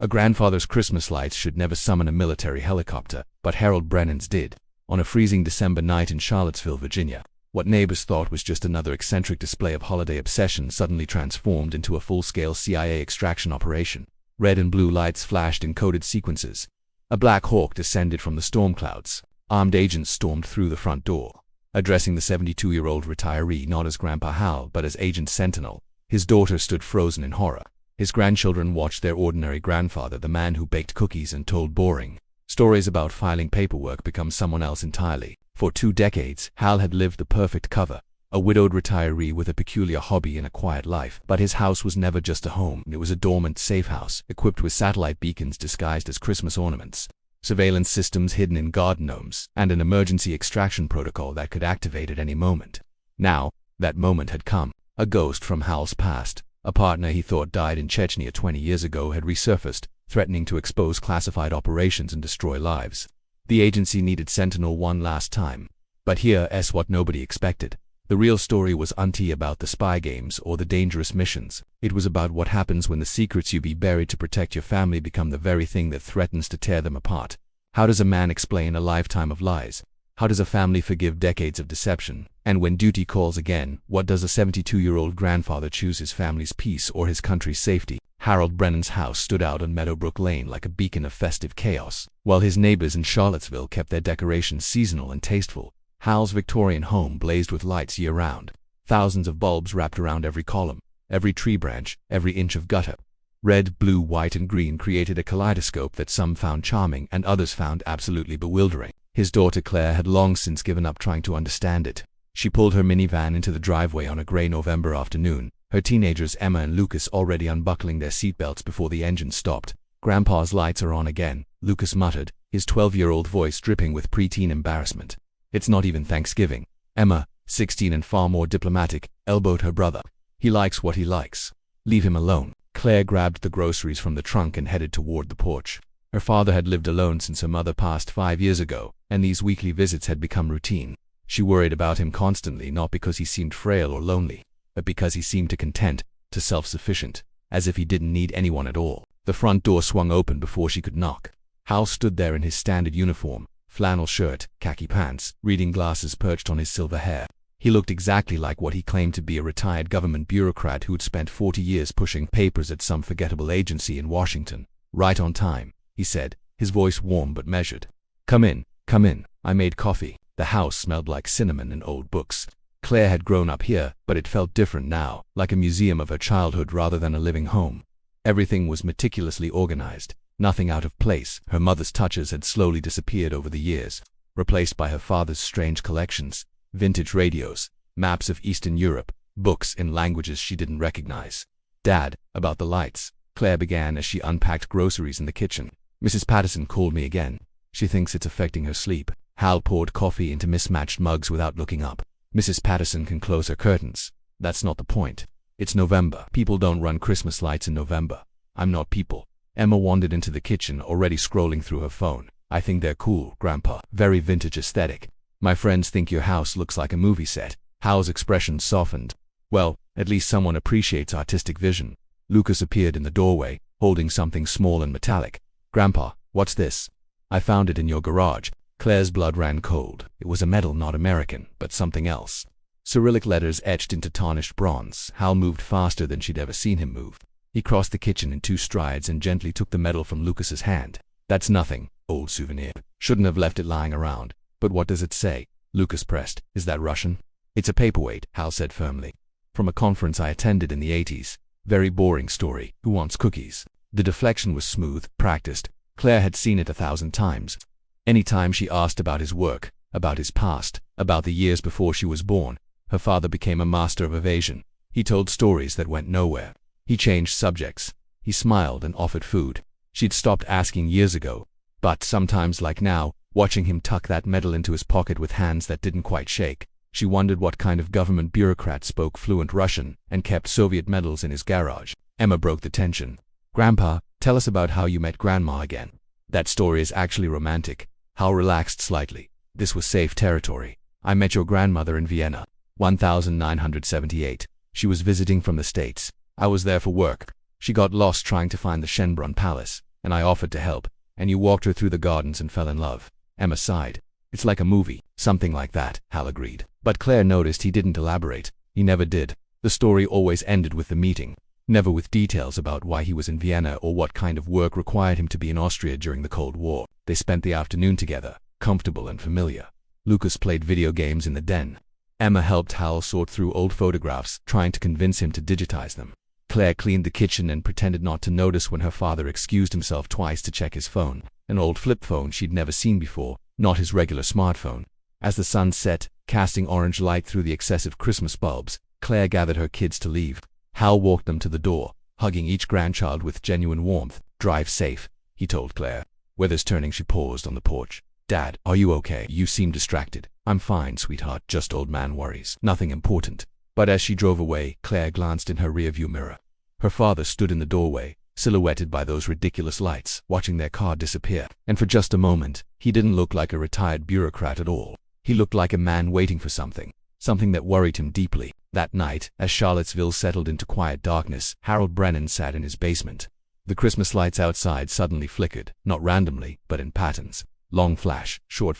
A grandfather's Christmas lights should never summon a military helicopter, but Harold Brennan's did. On a freezing December night in Charlottesville, Virginia, what neighbors thought was just another eccentric display of holiday obsession suddenly transformed into a full-scale CIA extraction operation. Red and blue lights flashed in coded sequences. A Black Hawk descended from the storm clouds. Armed agents stormed through the front door, addressing the 72-year-old retiree not as Grandpa Hal but as Agent Sentinel. His daughter stood frozen in horror. His grandchildren watched their ordinary grandfather, the man who baked cookies and told boring stories about filing paperwork, become someone else entirely. For 2 decades, Hal had lived the perfect cover, a widowed retiree with a peculiar hobby and a quiet life. But his house was never just a home. It was a dormant safe house, equipped with satellite beacons disguised as Christmas ornaments, surveillance systems hidden in garden gnomes, and an emergency extraction protocol that could activate at any moment. Now, that moment had come. A ghost from Hal's past, a partner he thought died in Chechnya 20 years ago, had resurfaced, threatening to expose classified operations and destroy lives. The agency needed Sentinel one last time. But here's what nobody expected. The real story wasn't about the spy games or the dangerous missions. It was about what happens when the secrets you buried to protect your family become the very thing that threatens to tear them apart. How does a man explain a lifetime of lies? How does a family forgive decades of deception? And when duty calls again, what does a 72-year-old grandfather choose, his family's peace or his country's safety? Harold Brennan's house stood out on Meadowbrook Lane like a beacon of festive chaos, while his neighbors in Charlottesville kept their decorations seasonal and tasteful. Hal's Victorian home blazed with lights year-round. Thousands of bulbs wrapped around every column, every tree branch, every inch of gutter. Red, blue, white, and green created a kaleidoscope that some found charming and others found absolutely bewildering. His daughter Claire had long since given up trying to understand it. She pulled her minivan into the driveway on a gray November afternoon, her teenagers Emma and Lucas already unbuckling their seatbelts before the engine stopped. "Grandpa's lights are on again," Lucas muttered, his 12-year-old voice dripping with preteen embarrassment. "It's not even Thanksgiving." Emma, 16 and far more diplomatic, elbowed her brother. "He likes what he likes. Leave him alone." Claire grabbed the groceries from the trunk and headed toward the porch. Her father had lived alone since her mother passed 5 years ago, and these weekly visits had become routine. She worried about him constantly, not because he seemed frail or lonely, but because he seemed too content, too self-sufficient, as if he didn't need anyone at all. The front door swung open before she could knock. Hal stood there in his standard uniform, flannel shirt, khaki pants, reading glasses perched on his silver hair. He looked exactly like what he claimed to be, a retired government bureaucrat who'd spent 40 years pushing papers at some forgettable agency in Washington. "Right on time," he said, his voice warm but measured. Come in. I made coffee." The house smelled like cinnamon and old books. Claire had grown up here, but it felt different now, like a museum of her childhood rather than a living home. Everything was meticulously organized, nothing out of place. Her mother's touches had slowly disappeared over the years, replaced by her father's strange collections, vintage radios, maps of Eastern Europe, books in languages she didn't recognize. "Dad, about the lights," Claire began as she unpacked groceries in the kitchen. "Mrs. Patterson called me again. She thinks it's affecting her sleep." Hal poured coffee into mismatched mugs without looking up. "Mrs. Patterson can close her curtains. That's not the point. It's November. People don't run Christmas lights in November. I'm not people." Emma wandered into the kitchen, already scrolling through her phone. "I think they're cool, Grandpa. Very vintage aesthetic. My friends think your house looks like a movie set." Hal's expression softened. "Well, at least someone appreciates artistic vision." Lucas appeared in the doorway, holding something small and metallic. "Grandpa, what's this?" "I found it in your garage." Claire's blood ran cold. It was a medal, not American, but something else. Cyrillic letters etched into tarnished bronze. Hal moved faster than she'd ever seen him move. He crossed the kitchen in 2 strides and gently took the medal from Lucas's hand. "That's nothing. Old souvenir. Shouldn't have left it lying around." "But what does it say?" Lucas pressed. "Is that Russian?" "It's a paperweight," Hal said firmly. "From a conference I attended in the 80s. Very boring story. Who wants cookies?" The deflection was smooth, practiced. Claire had seen it 1,000 times. Any time she asked about his work, about his past, about the years before she was born, her father became a master of evasion. He told stories that went nowhere. He changed subjects. He smiled and offered food. She'd stopped asking years ago, but sometimes, like now, watching him tuck that medal into his pocket with hands that didn't quite shake, she wondered what kind of government bureaucrat spoke fluent Russian and kept Soviet medals in his garage. Emma broke the tension. "Grandpa, tell us about how you met Grandma again." "That story is actually romantic." Hal relaxed slightly. "This was safe territory. I met your grandmother in Vienna, 1978. She was visiting from the States. I was there for work. She got lost trying to find the Schönbrunn Palace. and I offered to help, and you walked her through the gardens and fell in love." Emma sighed. "It's like a movie." "Something like that," Hal agreed. But Claire noticed he didn't elaborate. He never did. The story always ended with the meeting, never with details about why he was in Vienna or what kind of work required him to be in Austria during the Cold War. They spent the afternoon together, comfortable and familiar. Lucas played video games in the den. Emma helped Hal sort through old photographs, trying to convince him to digitize them. Claire cleaned the kitchen and pretended not to notice when her father excused himself twice to check his phone, an old flip phone she'd never seen before, not his regular smartphone. As the sun set, casting orange light through the excessive Christmas bulbs, Claire gathered her kids to leave. Hal walked them to the door, hugging each grandchild with genuine warmth. "Drive safe," he told Claire. Weathers turning, she paused on the porch. "Dad, are you okay? You seem distracted." "I'm fine, sweetheart, just old man worries. Nothing important." But as she drove away, Claire glanced in her rearview mirror. Her father stood in the doorway, silhouetted by those ridiculous lights, watching their car disappear. And for just a moment, he didn't look like a retired bureaucrat at all. He looked like a man waiting for something that worried him deeply. That night, as Charlottesville settled into quiet darkness, Harold Brennan sat in his basement. The Christmas lights outside suddenly flickered, not randomly, but in patterns. Long flash, short,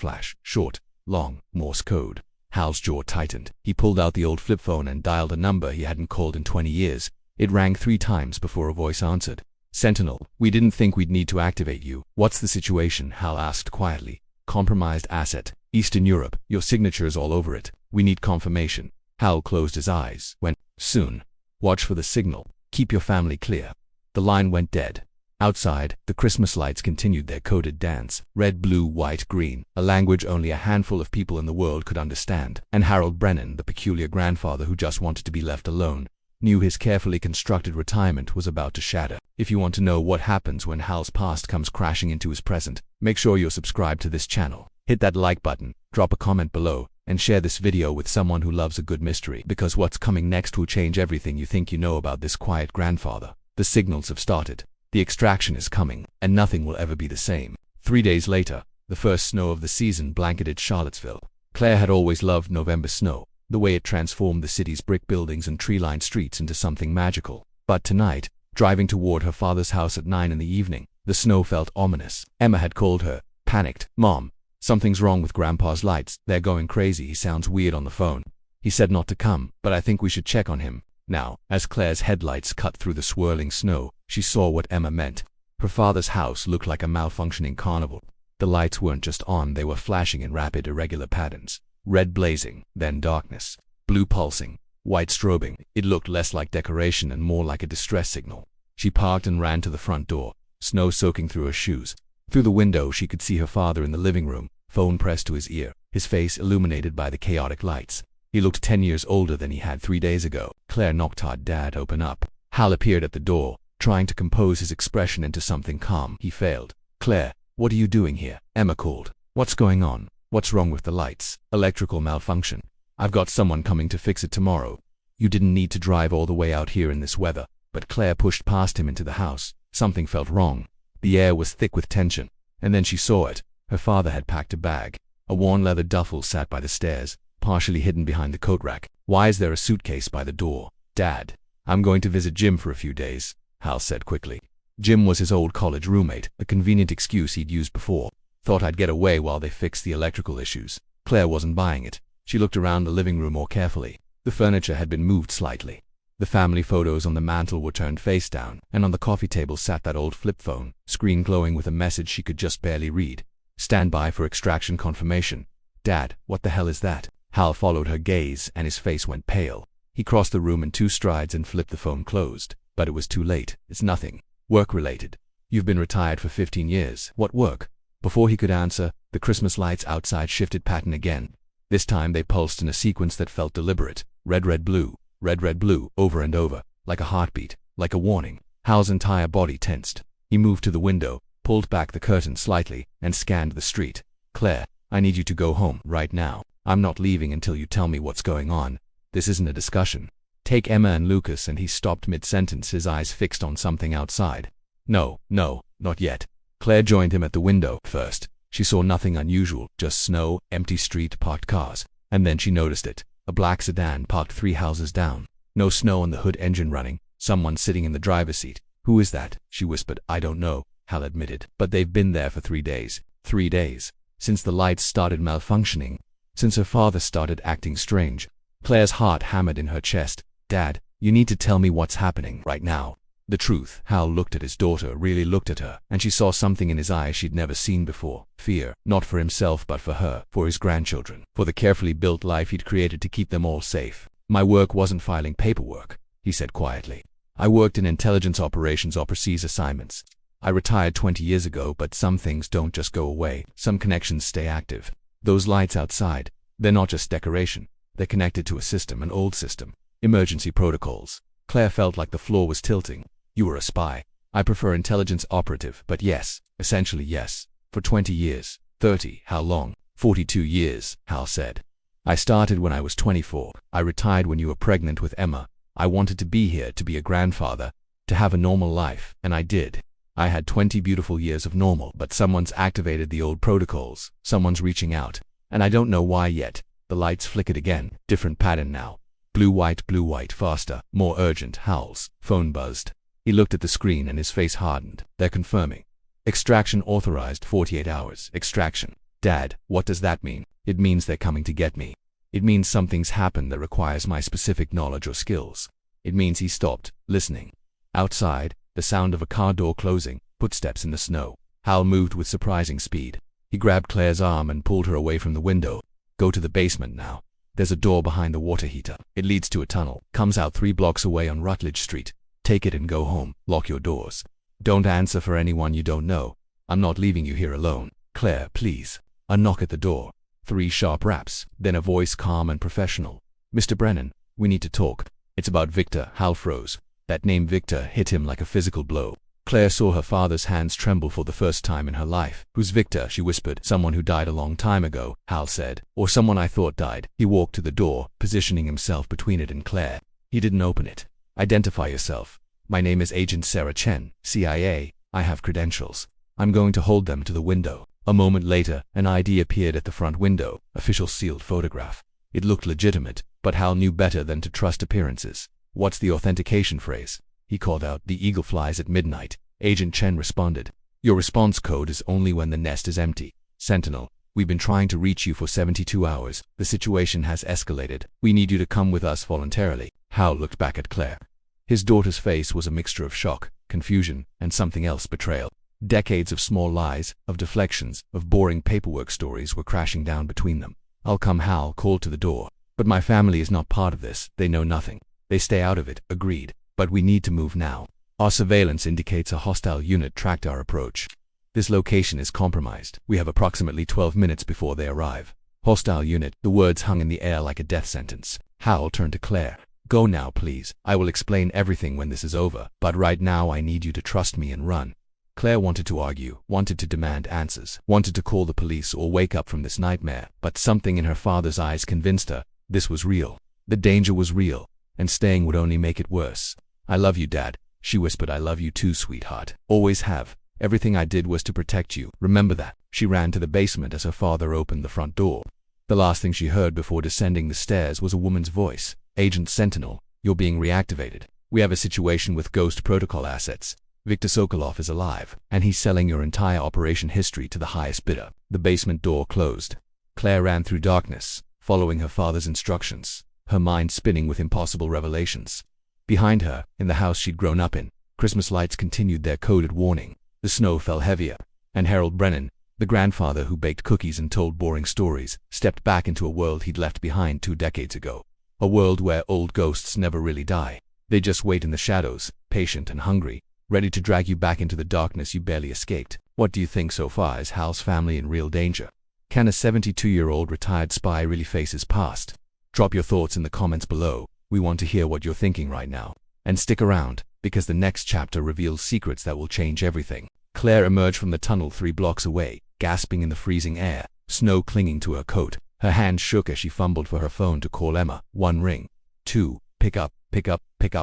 long, Morse code. Hal's jaw tightened. He pulled out the old flip phone and dialed a number he hadn't called in 20 years. It rang 3 times before a voice answered. "Sentinel, we didn't think we'd need to activate you." "What's the situation?" Hal asked quietly. "Compromised asset. Eastern Europe. Your signature's all over it. We need confirmation." Hal closed his eyes. "When?" "Soon. Watch for the signal. Keep your family clear." The line went dead. Outside, the Christmas lights continued their coded dance. Red, blue, white, green, a language only a handful of people in the world could understand. And Harold Brennan, the peculiar grandfather who just wanted to be left alone, knew his carefully constructed retirement was about to shatter. If you want to know what happens when Hal's past comes crashing into his present, make sure you're subscribed to this channel. Hit that like button, drop a comment below, and share this video with someone who loves a good mystery, because what's coming next will change everything you think you know about this quiet grandfather. The signals have started. The extraction is coming, and nothing will ever be the same. 3 days later, the first snow of the season blanketed Charlottesville. Claire had always loved November snow, the way it transformed the city's brick buildings and tree-lined streets into something magical. But tonight, driving toward her father's house at 9 in the evening, the snow felt ominous. Emma had called her, panicked. "Mom, something's wrong with Grandpa's lights. They're going crazy. He sounds weird on the phone. He said not to come, but I think we should check on him." Now, as Claire's headlights cut through the swirling snow, she saw what Emma meant. Her father's house looked like a malfunctioning carnival. The lights weren't just on, they were flashing in rapid, irregular patterns. Red blazing, then darkness. Blue pulsing, white strobing. It looked less like decoration and more like a distress signal. She parked and ran to the front door, snow soaking through her shoes. Through the window she could see her father in the living room, phone pressed to his ear, his face illuminated by the chaotic lights. He looked 10 years older than he had 3 days ago. Claire knocked hard. "Dad, open up." Hal appeared at the door, trying to compose his expression into something calm. He failed. "Claire, what are you doing here?" Emma called. "What's going on? What's wrong with the lights?" "Electrical malfunction. I've got someone coming to fix it tomorrow." "You didn't need to drive all the way out here in this weather." But Claire pushed past him into the house. Something felt wrong. The air was thick with tension. And then she saw it. Her father had packed a bag. A worn leather duffel sat by the stairs, partially hidden behind the coat rack. "Why is there a suitcase by the door?" "Dad, I'm going to visit Jim for a few days," Hal said quickly. Jim was his old college roommate, a convenient excuse he'd used before. "Thought I'd get away while they fixed the electrical issues." Claire wasn't buying it. She looked around the living room more carefully. The furniture had been moved slightly. The family photos on the mantel were turned face down, and on the coffee table sat that old flip phone, screen glowing with a message she could just barely read. "Stand by for extraction confirmation." "Dad, what the hell is that?" Hal followed her gaze, and his face went pale. He crossed the room in 2 strides and flipped the phone closed. But it was too late. "It's nothing. Work-related. You've been retired for 15 years. "What work?" Before he could answer, the Christmas lights outside shifted pattern again. This time they pulsed in a sequence that felt deliberate. Red, red, blue. Red, red, blue, over and over, like a heartbeat, like a warning. Hal's entire body tensed. He moved to the window, pulled back the curtain slightly, and scanned the street. "Claire, I need you to go home, right now. I'm not leaving until you tell me what's going on. This isn't a discussion. Take Emma and Lucas." And he stopped mid-sentence, his eyes fixed on something outside. No, not yet." Claire joined him at the window. First, she saw nothing unusual, just snow, empty street, parked cars. And then she noticed it. A black sedan parked 3 houses down. No snow on the hood, engine running. Someone sitting in the driver's seat. "Who is that?" she whispered. "I don't know." Hal admitted. But they've been there for 3 days. 3 days. Since the lights started malfunctioning. Since her father started acting strange. Claire's heart hammered in her chest. Dad, you need to tell me what's happening right now. The truth. Hal looked at his daughter, really looked at her, and she saw something in his eyes she'd never seen before. Fear, not for himself but for her, for his grandchildren, for the carefully built life he'd created to keep them all safe. My work wasn't filing paperwork, he said quietly. I worked in intelligence operations overseas assignments. I retired 20 years ago, but some things don't just go away. Some connections stay active. Those lights outside, they're not just decoration. They're connected to a system, an old system. Emergency protocols. Claire felt like the floor was tilting. You were a spy. I prefer intelligence operative, but yes, essentially yes. For 20 years. 30, how long? 42 years, Hal said. I started when I was 24. I retired when you were pregnant with Emma. I wanted to be here, to be a grandfather, to have a normal life, and I did. I had 20 beautiful years of normal, but someone's activated the old protocols. Someone's reaching out, and I don't know why yet. The lights flickered again. Different pattern now. Blue, white, faster, more urgent. Hal's phone buzzed. He looked at the screen and his face hardened. They're confirming. Extraction authorized 48 hours. Extraction. Dad, what does that mean? It means they're coming to get me. It means something's happened that requires my specific knowledge or skills. It means he stopped, listening. Outside, the sound of a car door closing, footsteps in the snow. Hal moved with surprising speed. He grabbed Claire's arm and pulled her away from the window. Go to the basement now. There's a door behind the water heater. It leads to a tunnel. Comes out 3 blocks away on Rutledge Street. Take it and go home. Lock your doors. Don't answer for anyone you don't know. I'm not leaving you here alone. Claire, please. A knock at the door. 3 sharp raps. Then a voice calm and professional. Mr. Brennan, we need to talk. It's about Victor. Hal froze. That name Victor hit him like a physical blow. Claire saw her father's hands tremble for the first time in her life. Who's Victor? She whispered. Someone who died a long time ago, Hal said. Or someone I thought died. He walked to the door, positioning himself between it and Claire. He didn't open it. Identify yourself. My name is Agent Sarah Chen, CIA. I have credentials. I'm going to hold them to the window. A moment later, an ID appeared at the front window. Official sealed photograph. It looked legitimate, but Hal knew better than to trust appearances. What's the authentication phrase? He called out. The eagle flies at midnight. Agent Chen responded. Your response code is only when the nest is empty. Sentinel, we've been trying to reach you for 72 hours. The situation has escalated. We need you to come with us voluntarily. Hal looked back at Claire. His daughter's face was a mixture of shock, confusion, and something else, betrayal. Decades of small lies, of deflections, of boring paperwork stories were crashing down between them. I'll come, Hal called to the door. But my family is not part of this. They know nothing. They stay out of it, agreed. But we need to move now. Our surveillance indicates a hostile unit tracked our approach. This location is compromised. We have approximately 12 minutes before they arrive. Hostile unit. The words hung in the air like a death sentence. Hal turned to Claire. Go now, please. I will explain everything when this is over, but right now I need you to trust me and run. Claire wanted to argue, wanted to demand answers, wanted to call the police or wake up from this nightmare, but something in her father's eyes convinced her this was real. The danger was real, and staying would only make it worse. I love you, Dad, she whispered. I love you too, sweetheart. Always have. Everything I did was to protect you. Remember that. She ran to the basement as her father opened the front door. The last thing she heard before descending the stairs was a woman's voice. Agent Sentinel, you're being reactivated. We have a situation with Ghost Protocol assets. Viktor Sokolov is alive, and he's selling your entire operation history to the highest bidder. The basement door closed. Claire ran through darkness, following her father's instructions, her mind spinning with impossible revelations. Behind her, in the house she'd grown up in, Christmas lights continued their coded warning. The snow fell heavier, and Harold Brennan, the grandfather who baked cookies and told boring stories, stepped back into a world he'd left behind 2 decades ago. A world where old ghosts never really die. They just wait in the shadows, patient and hungry, ready to drag you back into the darkness you barely escaped. What do you think so far? Is Hal's family in real danger? Can a 72-year-old retired spy really face his past? Drop your thoughts in the comments below. We want to hear what you're thinking right now. And stick around, because the next chapter reveals secrets that will change everything. Claire emerged from the tunnel 3 blocks away, gasping in the freezing air, snow clinging to her coat. Her hand shook as she fumbled for her phone to call Emma. 1 ring. 2. Pick up.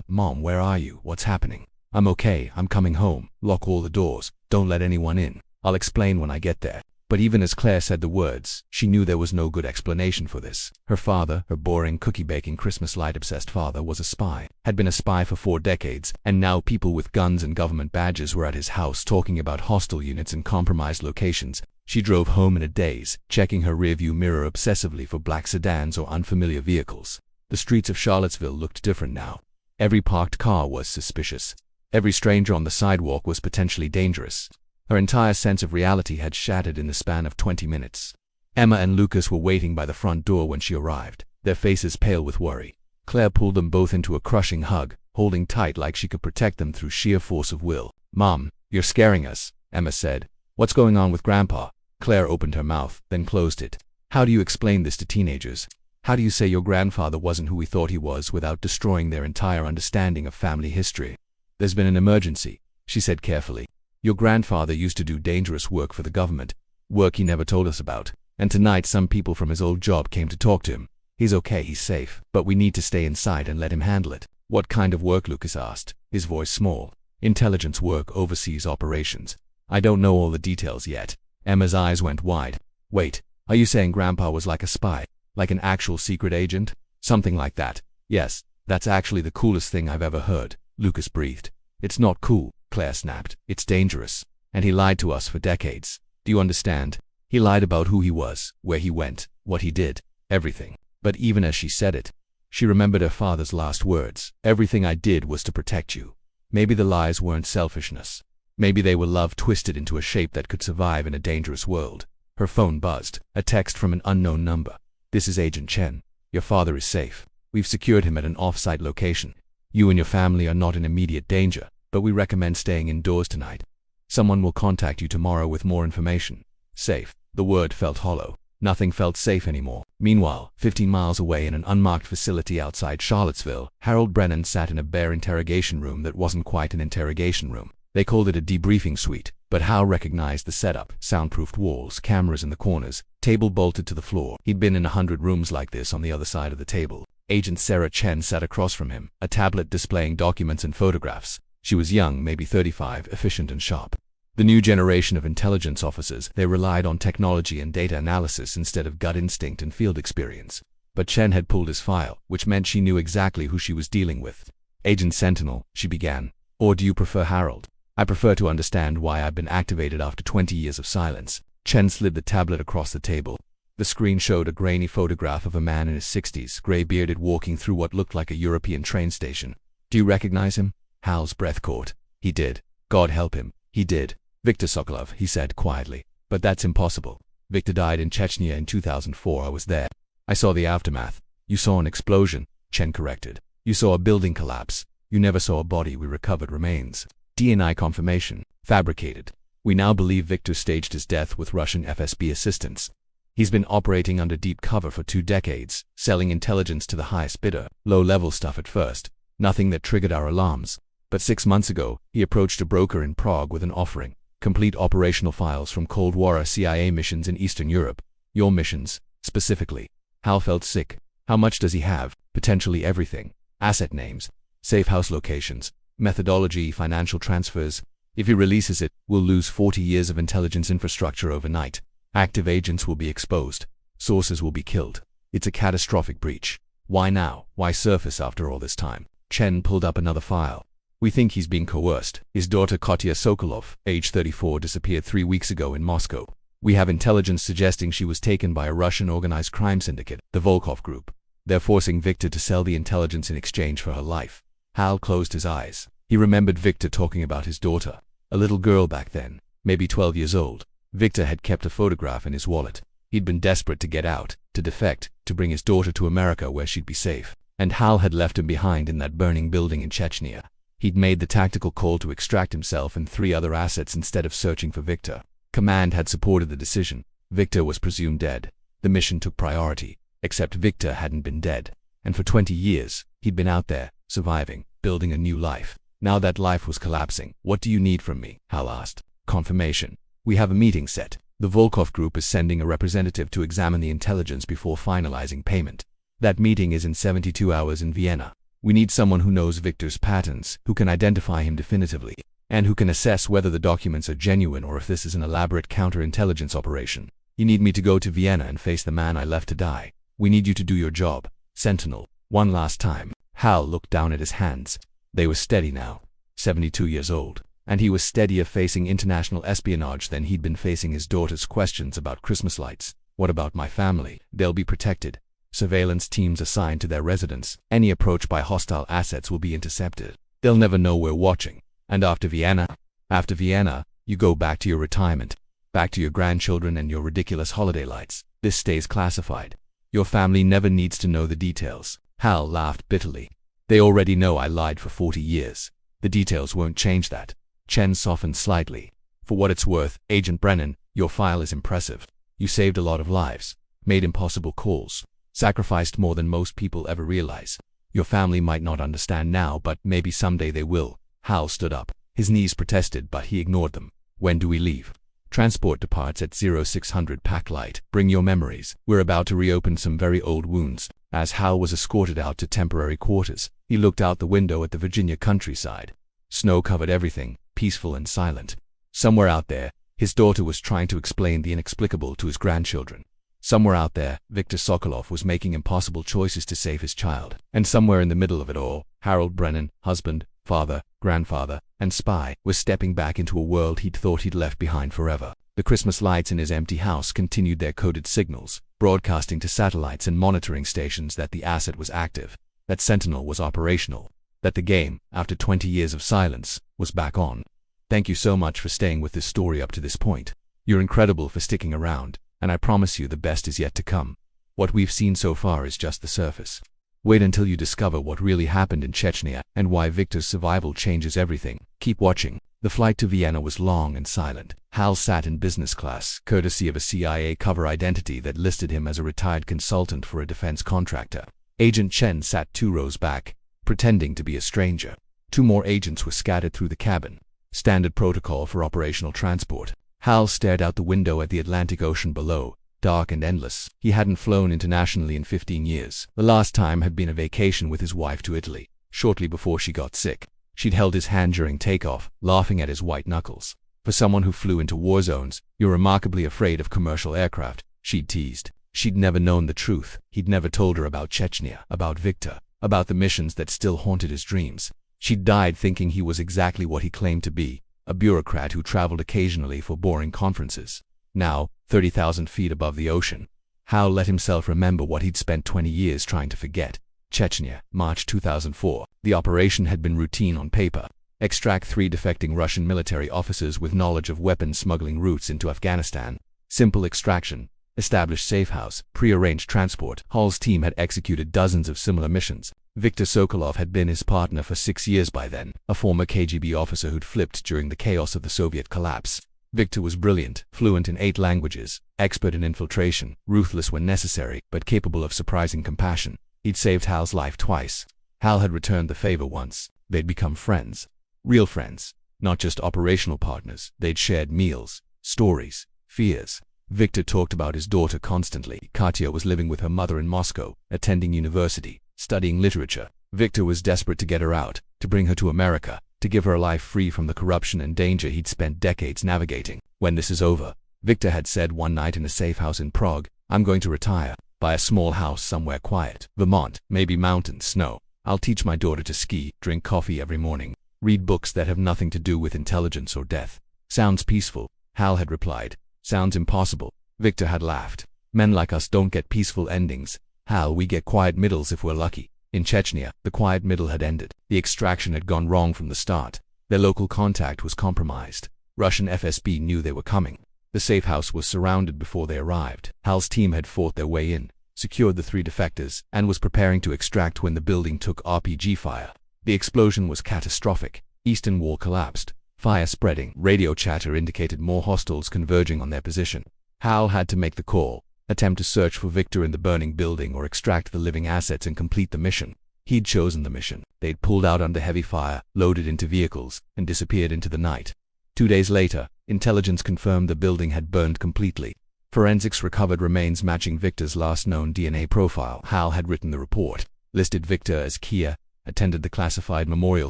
Mom, where are you? What's happening? I'm okay. I'm coming home. Lock all the doors. Don't let anyone in. I'll explain when I get there. But even as Claire said the words, she knew there was no good explanation for this. Her father, her boring cookie-baking Christmas light-obsessed father, was a spy, had been a spy for 4 decades, and now people with guns and government badges were at his house talking about hostile units in compromised locations. She drove home in a daze, checking her rearview mirror obsessively for black sedans or unfamiliar vehicles. The streets of Charlottesville looked different now. Every parked car was suspicious. Every stranger on the sidewalk was potentially dangerous. Her entire sense of reality had shattered in the span of 20 minutes. Emma and Lucas were waiting by the front door when she arrived, their faces pale with worry. Claire pulled them both into a crushing hug, holding tight like she could protect them through sheer force of will. "Mom, you're scaring us," Emma said. "What's going on with Grandpa?" Claire opened her mouth, then closed it. "How do you explain this to teenagers? How do you say your grandfather wasn't who we thought he was without destroying their entire understanding of family history?" "There's been an emergency," she said carefully. "Your grandfather used to do dangerous work for the government, work he never told us about, and tonight some people from his old job came to talk to him. He's okay, he's safe, but we need to stay inside and let him handle it." "What kind of work?" Lucas asked, his voice small. "Intelligence work, overseas operations. I don't know all the details yet." Emma's eyes went wide. "Wait, are you saying Grandpa was like a spy? Like an actual secret agent?" "Something like that. Yes, that's actually the coolest thing I've ever heard," Lucas breathed. "It's not cool," Claire snapped. "It's dangerous. And he lied to us for decades. Do you understand? He lied about who he was, where he went, what he did, everything." But even as she said it, she remembered her father's last words. "Everything I did was to protect you." Maybe the lies weren't selfishness. Maybe they were love twisted into a shape that could survive in a dangerous world. Her phone buzzed, a text from an unknown number. "This is Agent Chen. Your father is safe. We've secured him at an off-site location. You and your family are not in immediate danger, but we recommend staying indoors tonight. Someone will contact you tomorrow with more information." Safe. The word felt hollow. Nothing felt safe anymore. Meanwhile, 15 miles away in an unmarked facility outside Charlottesville, Harold Brennan sat in a bare interrogation room that wasn't quite an interrogation room. They called it a debriefing suite, but Hal recognized the setup: soundproofed walls, cameras in the corners, table bolted to the floor. He'd been in 100 rooms like this on the other side of the table. Agent Sarah Chen sat across from him, a tablet displaying documents and photographs. She was young, maybe 35, efficient and sharp. The new generation of intelligence officers, they relied on technology and data analysis instead of gut instinct and field experience. But Chen had pulled his file, which meant she knew exactly who she was dealing with. "Agent Sentinel," she began. "Or do you prefer Harold?" "I prefer to understand why I've been activated after 20 years of silence." Chen slid the tablet across the table. The screen showed a grainy photograph of a man in his 60s, gray-bearded, walking through what looked like a European train station. "Do you recognize him?" Hal's breath caught. He did. God help him. He did. "Viktor Sokolov," he said quietly. "But that's impossible. Viktor died in Chechnya in 2004. I was there. I saw the aftermath." "You saw an explosion," Chen corrected. "You saw a building collapse. You never saw a body. We recovered remains. DNA confirmation. Fabricated. We now believe Viktor staged his death with Russian FSB assistance. He's been operating under deep cover for 2 decades, selling intelligence to the highest bidder. Low-level stuff at first. Nothing that triggered our alarms. But 6 months ago, he approached a broker in Prague with an offering. Complete operational files from Cold War CIA missions in Eastern Europe. Your missions, specifically." Hal felt sick. How much does he have? Potentially everything. Asset names, safe house locations, methodology, financial transfers. If he releases it, we'll lose 40 years of intelligence infrastructure overnight. Active agents will be exposed. Sources will be killed. It's a catastrophic breach. Why now? Why surface after all this time? Chen pulled up another file. "We think he's being coerced. His daughter Kotya Sokolov, age 34, disappeared 3 weeks ago in Moscow. We have intelligence suggesting she was taken by a Russian organized crime syndicate, the Volkov Group. They're forcing Viktor to sell the intelligence in exchange for her life." Hal closed his eyes. He remembered Viktor talking about his daughter. A little girl back then, maybe 12 years old. Viktor had kept a photograph in his wallet. He'd been desperate to get out, to defect, to bring his daughter to America where she'd be safe. And Hal had left him behind in that burning building in Chechnya. He'd made the tactical call to extract himself and 3 other assets instead of searching for Viktor. Command had supported the decision. Viktor was presumed dead. The mission took priority, except Viktor hadn't been dead. And for 20 years, he'd been out there, surviving, building a new life. Now that life was collapsing. "What do you need from me?" Hal asked. "Confirmation. We have a meeting set. The Volkov Group is sending a representative to examine the intelligence before finalizing payment. That meeting is in 72 hours in Vienna. We need someone who knows Viktor's patterns, who can identify him definitively. and who can assess whether the documents are genuine or if this is an elaborate counterintelligence operation. You need me to go to Vienna and face the man I left to die. We need you to do your job, Sentinel, one last time. Hal looked down at his hands. They were steady now. 72 years old. And he was steadier facing international espionage than he'd been facing his daughter's questions about Christmas lights. What about my family? They'll be protected. Surveillance teams assigned to their residence. Any approach by hostile assets will be intercepted. They'll never know we're watching. And after Vienna? After Vienna, you go back to your retirement. Back to your grandchildren and your ridiculous holiday lights. This stays classified. Your family never needs to know the details. Hal laughed bitterly. They already know I lied for 40 years. The details won't change that. Chen softened slightly. For what it's worth, Agent Brennan, your file is impressive. You saved a lot of lives, made impossible calls, sacrificed more than most people ever realize. Your family might not understand now, but maybe someday they will. Hal stood up. His knees protested, but he ignored them. When do we leave? Transport departs at 0600 Packlight. Bring your memories. We're about to reopen some very old wounds. As Hal was escorted out to temporary quarters, he looked out the window at the Virginia countryside. Snow covered everything, peaceful and silent. Somewhere out there, his daughter was trying to explain the inexplicable to his grandchildren. Somewhere out there, Viktor Sokolov was making impossible choices to save his child. And somewhere in the middle of it all, Harold Brennan, husband, father, grandfather, and spy, was stepping back into a world he'd thought he'd left behind forever. The Christmas lights in his empty house continued their coded signals, broadcasting to satellites and monitoring stations that the asset was active, that Sentinel was operational, that the game, after 20 years of silence, was back on. Thank you so much for staying with this story up to this point. You're incredible for sticking around, and I promise you the best is yet to come. What we've seen so far is just the surface. Wait until you discover what really happened in Chechnya and why Viktor's survival changes everything. Keep watching. The flight to Vienna was long and silent. Hal sat in business class, courtesy of a CIA cover identity that listed him as a retired consultant for a defense contractor. Agent Chen sat 2 rows back, pretending to be a stranger. 2 more agents were scattered through the cabin. Standard protocol for operational transport. Hal stared out the window at the Atlantic Ocean below, dark and endless. He hadn't flown internationally in 15 years. The last time had been a vacation with his wife to Italy, shortly before she got sick. She'd held his hand during takeoff, laughing at his white knuckles. For someone who flew into war zones, you're remarkably afraid of commercial aircraft, she'd teased. She'd never known the truth. He'd never told her about Chechnya, about Viktor, about the missions that still haunted his dreams. She'd died thinking he was exactly what he claimed to be, a bureaucrat who traveled occasionally for boring conferences. Now, 30,000 feet above the ocean, Hal let himself remember what he'd spent 20 years trying to forget. Chechnya, March 2004. The operation had been routine on paper. Extract 3 defecting Russian military officers with knowledge of weapons smuggling routes into Afghanistan. Simple extraction. Established safe house. Pre-arranged transport. Hal's team had executed dozens of similar missions. Viktor Sokolov had been his partner for 6 years by then, a former KGB officer who'd flipped during the chaos of the Soviet collapse. Viktor was brilliant, fluent in 8 languages, expert in infiltration, ruthless when necessary, but capable of surprising compassion. He'd saved Hal's life twice. Hal had returned the favor once. They'd become friends. Real friends. Not just operational partners. They'd shared meals, stories, fears. Viktor talked about his daughter constantly. Katya was living with her mother in Moscow, attending university, studying literature. Viktor was desperate to get her out, to bring her to America, to give her a life free from the corruption and danger he'd spent decades navigating. When this is over, Viktor had said one night in a safe house in Prague, I'm going to retire, buy a small house somewhere quiet. Vermont, maybe mountains, snow. I'll teach my daughter to ski, drink coffee every morning, read books that have nothing to do with intelligence or death. Sounds peaceful, Hal had replied. Sounds impossible. Viktor had laughed. Men like us don't get peaceful endings. Hal, we get quiet middles if we're lucky. In Chechnya, the quiet middle had ended. The extraction had gone wrong from the start. Their local contact was compromised. Russian FSB knew they were coming. The safe house was surrounded before they arrived. Hal's team had fought their way in, secured the 3 defectors, and was preparing to extract when the building took RPG fire. The explosion was catastrophic. Eastern Wall collapsed. Fire spreading. Radio chatter indicated more hostiles converging on their position. Hal had to make the call. Attempt to search for Viktor in the burning building or extract the living assets and complete the mission. He'd chosen the mission. They'd pulled out under heavy fire, loaded into vehicles, and disappeared into the night. 2 days later, intelligence confirmed the building had burned completely. Forensics recovered remains matching Viktor's last known DNA profile. Hal had written the report, listed Viktor as Kia, attended the classified memorial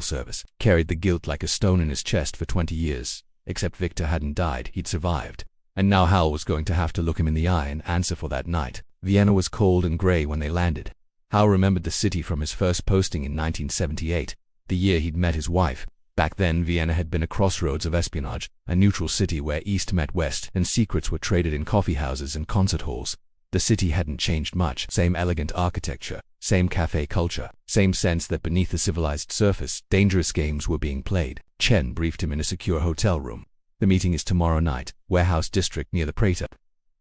service, carried the guilt like a stone in his chest for 20 years. Except Victor hadn't died, he'd survived. And now Hal was going to have to look him in the eye and answer for that night. Vienna was cold and grey when they landed. Hal remembered the city from his first posting in 1978, the year he'd met his wife. Back then, Vienna had been a crossroads of espionage, a neutral city where East met West and secrets were traded in coffeehouses and concert halls. The city hadn't changed much. Same elegant architecture, same cafe culture, same sense that beneath the civilized surface, dangerous games were being played. Chen briefed him in a secure hotel room. The meeting is tomorrow night, Warehouse District near the Prater.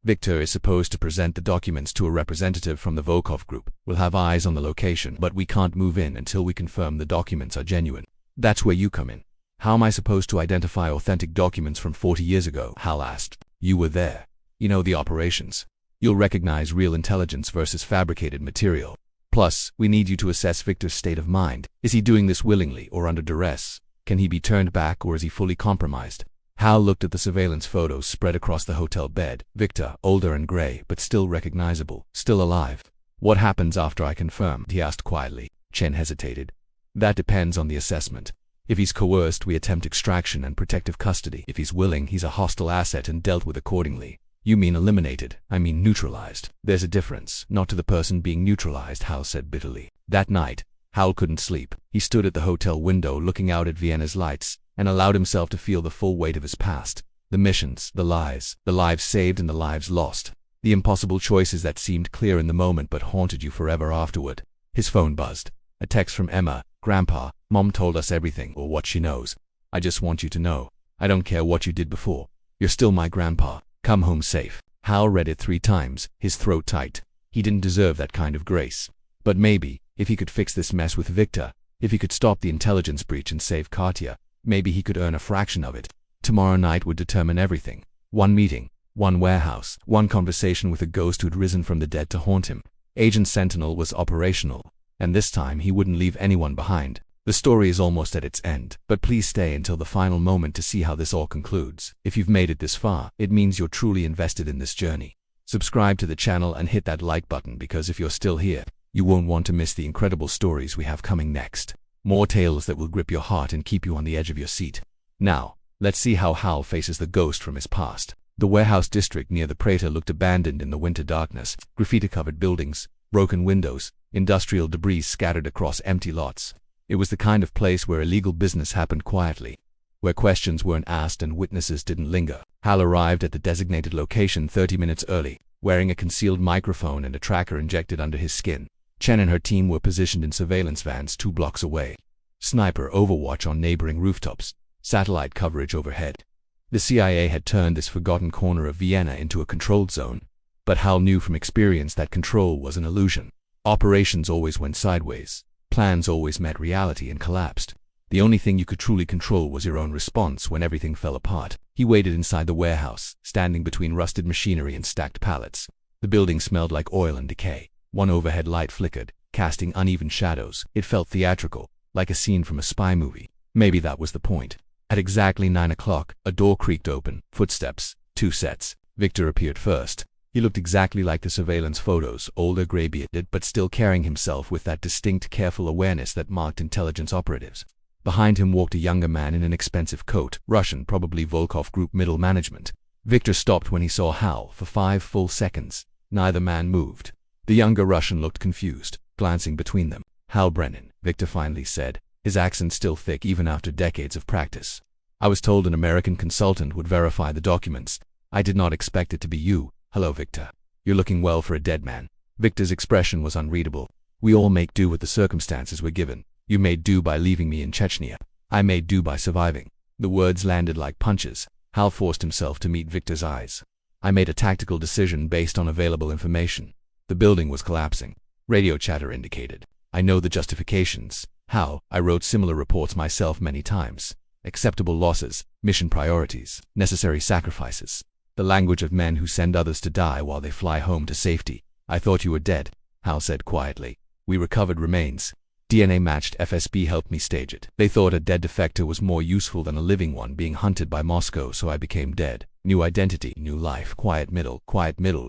Victor is supposed to present the documents to a representative from the Volkov Group. We'll have eyes on the location, but we can't move in until we confirm the documents are genuine. That's where you come in. How am I supposed to identify authentic documents from 40 years ago? Hal asked. You were there. You know the operations. You'll recognize real intelligence versus fabricated material. Plus, we need you to assess Victor's state of mind. Is he doing this willingly or under duress? Can he be turned back or is he fully compromised? Hal looked at the surveillance photos spread across the hotel bed. Victor, older and gray, but still recognizable, still alive. What happens after I confirm? He asked quietly. Chen hesitated. That depends on the assessment. If he's coerced, we attempt extraction and protective custody. If he's willing, he's a hostile asset and dealt with accordingly. You mean eliminated, I mean neutralized. There's a difference, not to the person being neutralized, Hal said bitterly. That night, Hal couldn't sleep. He stood at the hotel window looking out at Vienna's lights and allowed himself to feel the full weight of his past. The missions, the lies, the lives saved and the lives lost. The impossible choices that seemed clear in the moment but haunted you forever afterward. His phone buzzed. A text from Emma. Grandpa, Mom told us everything, or what she knows. I just want you to know. I don't care what you did before. You're still my grandpa. Come home safe. Hal read it 3 times, his throat tight. He didn't deserve that kind of grace. But maybe, if he could fix this mess with Victor, if he could stop the intelligence breach and save Katya, maybe he could earn a fraction of it. Tomorrow night would determine everything. One meeting, one warehouse, one conversation with a ghost who'd risen from the dead to haunt him. Agent Sentinel was operational. And this time he wouldn't leave anyone behind. The story is almost at its end, but please stay until the final moment to see how this all concludes. If you've made it this far, it means you're truly invested in this journey. Subscribe to the channel and hit that like button because if you're still here, you won't want to miss the incredible stories we have coming next. More tales that will grip your heart and keep you on the edge of your seat. Now, let's see how Hal faces the ghost from his past. The warehouse district near the Prater looked abandoned in the winter darkness. Graffiti-covered buildings, broken windows, industrial debris scattered across empty lots. It was the kind of place where illegal business happened quietly, where questions weren't asked and witnesses didn't linger. Hal arrived at the designated location 30 minutes early, wearing a concealed microphone and a tracker injected under his skin. Chen and her team were positioned in surveillance vans 2 blocks away. Sniper overwatch on neighboring rooftops, satellite coverage overhead. The CIA had turned this forgotten corner of Vienna into a controlled zone, but Hal knew from experience that control was an illusion. Operations always went sideways. Plans always met reality and collapsed. The only thing you could truly control was your own response when everything fell apart. He waited inside the warehouse, standing between rusted machinery and stacked pallets. The building smelled like oil and decay. One overhead light flickered, casting uneven shadows. It felt theatrical, like a scene from a spy movie. Maybe that was the point. At exactly 9 o'clock, a door creaked open. Footsteps. 2 sets. Victor appeared first. He looked exactly like the surveillance photos, older, gray-bearded, but still carrying himself with that distinct, careful awareness that marked intelligence operatives. Behind him walked a younger man in an expensive coat, Russian, probably Volkov Group middle management. Victor stopped when he saw Hal for 5 full seconds. Neither man moved. The younger Russian looked confused, glancing between them. Hal Brennan, Victor finally said, his accent still thick even after decades of practice. I was told an American consultant would verify the documents. I did not expect it to be you. Hello, Victor. You're looking well for a dead man. Victor's expression was unreadable. We all make do with the circumstances we're given. You made do by leaving me in Chechnya. I made do by surviving. The words landed like punches. Hal forced himself to meet Victor's eyes. I made a tactical decision based on available information. The building was collapsing. Radio chatter indicated. I know the justifications. Hal, I wrote similar reports myself many times. Acceptable losses, mission priorities, necessary sacrifices. The language of men who send others to die while they fly home to safety. I thought you were dead, Hal said quietly. We recovered remains. DNA-matched FSB helped me stage it. They thought a dead defector was more useful than a living one being hunted by Moscow, so I became dead. New identity, new life, quiet middle,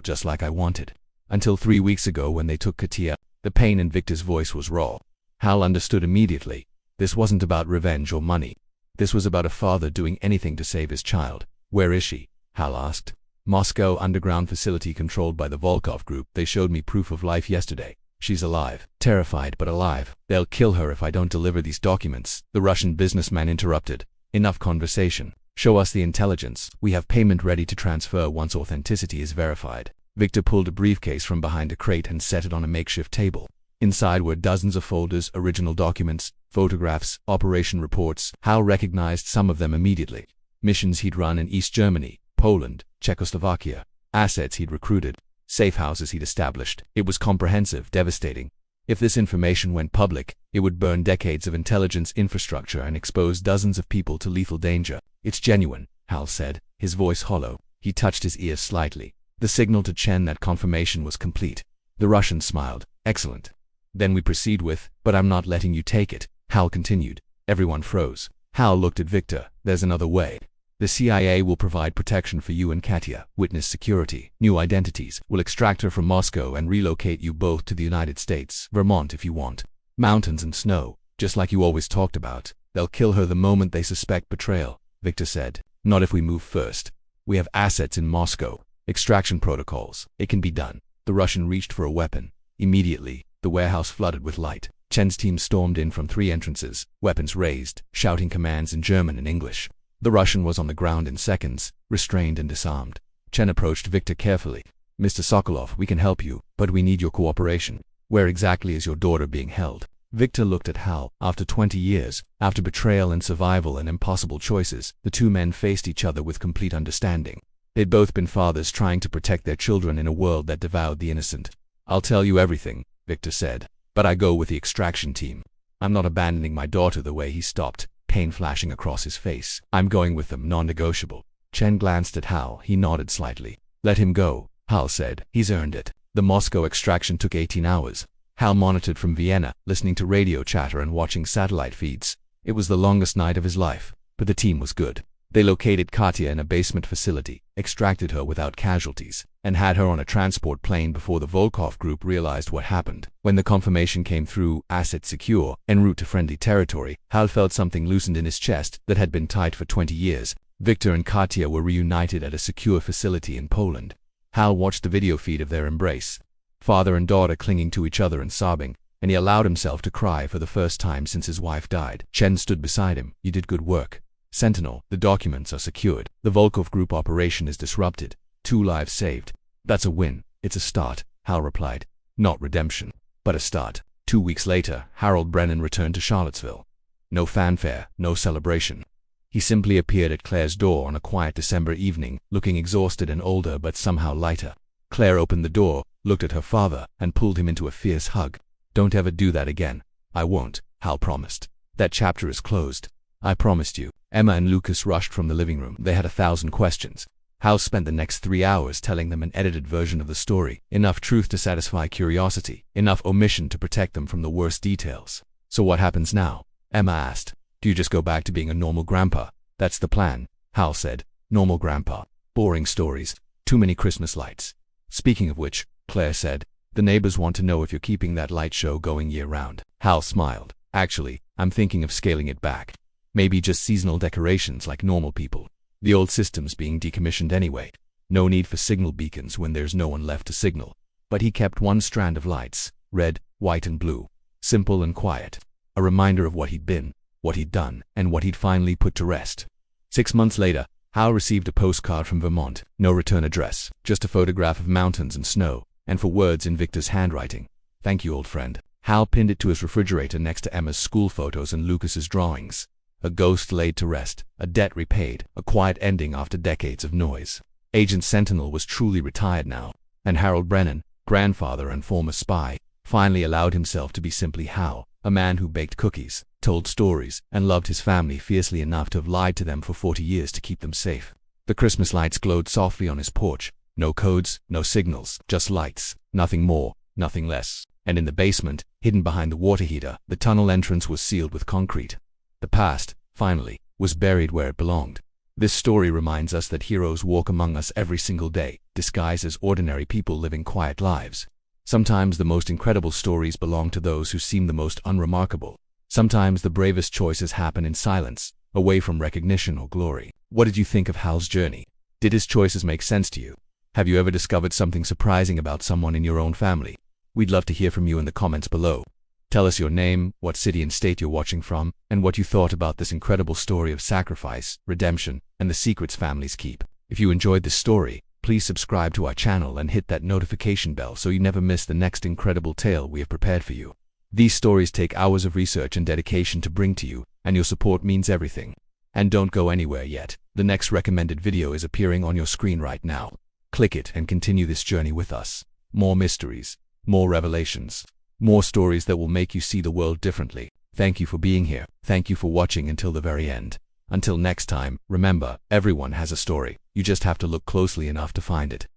just like I wanted. Until 3 weeks ago when they took Katya. The pain in Victor's voice was raw. Hal understood immediately. This wasn't about revenge or money. This was about a father doing anything to save his child. Where is she? Hal asked. Moscow underground facility controlled by the Volkov Group. They showed me proof of life yesterday. She's alive. Terrified but alive. They'll kill her if I don't deliver these documents, the Russian businessman interrupted. Enough conversation. Show us the intelligence. We have payment ready to transfer once authenticity is verified. Victor pulled a briefcase from behind a crate and set it on a makeshift table. Inside were dozens of folders, original documents, photographs, operation reports. Hal recognized some of them immediately. Missions he'd run in East Germany, Poland, Czechoslovakia. Assets he'd recruited. Safe houses he'd established. It was comprehensive, devastating. If this information went public, it would burn decades of intelligence infrastructure and expose dozens of people to lethal danger. It's genuine, Hal said, his voice hollow. He touched his ear slightly. The signal to Chen that confirmation was complete. The Russian smiled. Excellent. Then we proceed with, but I'm not letting you take it, Hal continued. Everyone froze. Hal looked at Victor. There's another way. The CIA will provide protection for you and Katya, witness security, new identities, will extract her from Moscow and relocate you both to the United States, Vermont if you want. Mountains and snow, just like you always talked about. They'll kill her the moment they suspect betrayal, Victor said. Not if we move first. We have assets in Moscow. Extraction protocols. It can be done. The Russian reached for a weapon. Immediately, the warehouse flooded with light. Chen's team stormed in from 3 entrances, weapons raised, shouting commands in German and English. The Russian was on the ground in seconds, restrained and disarmed. Chen approached Victor carefully. Mr. Sokolov, we can help you, but we need your cooperation. Where exactly is your daughter being held? Victor looked at Hal. After 20 years, after betrayal and survival and impossible choices, the two men faced each other with complete understanding. They'd both been fathers trying to protect their children in a world that devoured the innocent. I'll tell you everything, Victor said. But I go with the extraction team. I'm not abandoning my daughter. The way he stopped, pain flashing across his face. I'm going with them, non-negotiable. Chen glanced at Hal. He nodded slightly. Let him go, Hal said. He's earned it. The Moscow extraction took 18 hours. Hal monitored from Vienna, listening to radio chatter and watching satellite feeds. It was the longest night of his life, but the team was good. They located Katya in a basement facility, extracted her without casualties, and had her on a transport plane before the Volkov Group realized what happened. When the confirmation came through, asset secure, en route to friendly territory, Hal felt something loosened in his chest that had been tight for 20 years. Victor and Katya were reunited at a secure facility in Poland. Hal watched the video feed of their embrace. Father and daughter clinging to each other and sobbing, and he allowed himself to cry for the first time since his wife died. Chen stood beside him. You did good work. Sentinel, the documents are secured. The Volkov Group operation is disrupted. 2 lives saved. That's a win. It's a start, Hal replied. Not redemption, but a start. 2 weeks later, Harold Brennan returned to Charlottesville. No fanfare, no celebration. He simply appeared at Claire's door on a quiet December evening, looking exhausted and older but somehow lighter. Claire opened the door, looked at her father, and pulled him into a fierce hug. Don't ever do that again. I won't, Hal promised. That chapter is closed. I promised you. Emma and Lucas rushed from the living room. They had 1,000 questions. Hal spent the next 3 hours telling them an edited version of the story. Enough truth to satisfy curiosity. Enough omission to protect them from the worst details. So what happens now? Emma asked. Do you just go back to being a normal grandpa? That's the plan, Hal said. Normal grandpa. Boring stories. Too many Christmas lights. Speaking of which, Claire said, the neighbors want to know if you're keeping that light show going year-round. Hal smiled. Actually, I'm thinking of scaling it back. Maybe just seasonal decorations like normal people. The old system's being decommissioned anyway. No need for signal beacons when there's no one left to signal. But he kept one strand of lights, red, white and blue. Simple and quiet. A reminder of what he'd been, what he'd done, and what he'd finally put to rest. 6 months later, Hal received a postcard from Vermont. No return address, just a photograph of mountains and snow, and 4 words in Victor's handwriting. Thank you, old friend. Hal pinned it to his refrigerator next to Emma's school photos and Lucas's drawings. A ghost laid to rest, a debt repaid, a quiet ending after decades of noise. Agent Sentinel was truly retired now, and Harold Brennan, grandfather and former spy, finally allowed himself to be simply Hal, a man who baked cookies, told stories, and loved his family fiercely enough to have lied to them for 40 years to keep them safe. The Christmas lights glowed softly on his porch. No codes, no signals, just lights, nothing more, nothing less. And in the basement, hidden behind the water heater, the tunnel entrance was sealed with concrete. The past, finally, was buried where it belonged. This story reminds us that heroes walk among us every single day, disguised as ordinary people living quiet lives. Sometimes the most incredible stories belong to those who seem the most unremarkable. Sometimes the bravest choices happen in silence, away from recognition or glory. What did you think of Hal's journey? Did his choices make sense to you? Have you ever discovered something surprising about someone in your own family? We'd love to hear from you in the comments below. Tell us your name, what city and state you're watching from, and what you thought about this incredible story of sacrifice, redemption, and the secrets families keep. If you enjoyed this story, please subscribe to our channel and hit that notification bell so you never miss the next incredible tale we have prepared for you. These stories take hours of research and dedication to bring to you, and your support means everything. And don't go anywhere yet. The next recommended video is appearing on your screen right now. Click it and continue this journey with us. More mysteries, more revelations, more stories that will make you see the world differently. Thank you for being here. Thank you for watching until the very end. Until next time, remember, everyone has a story. You just have to look closely enough to find it.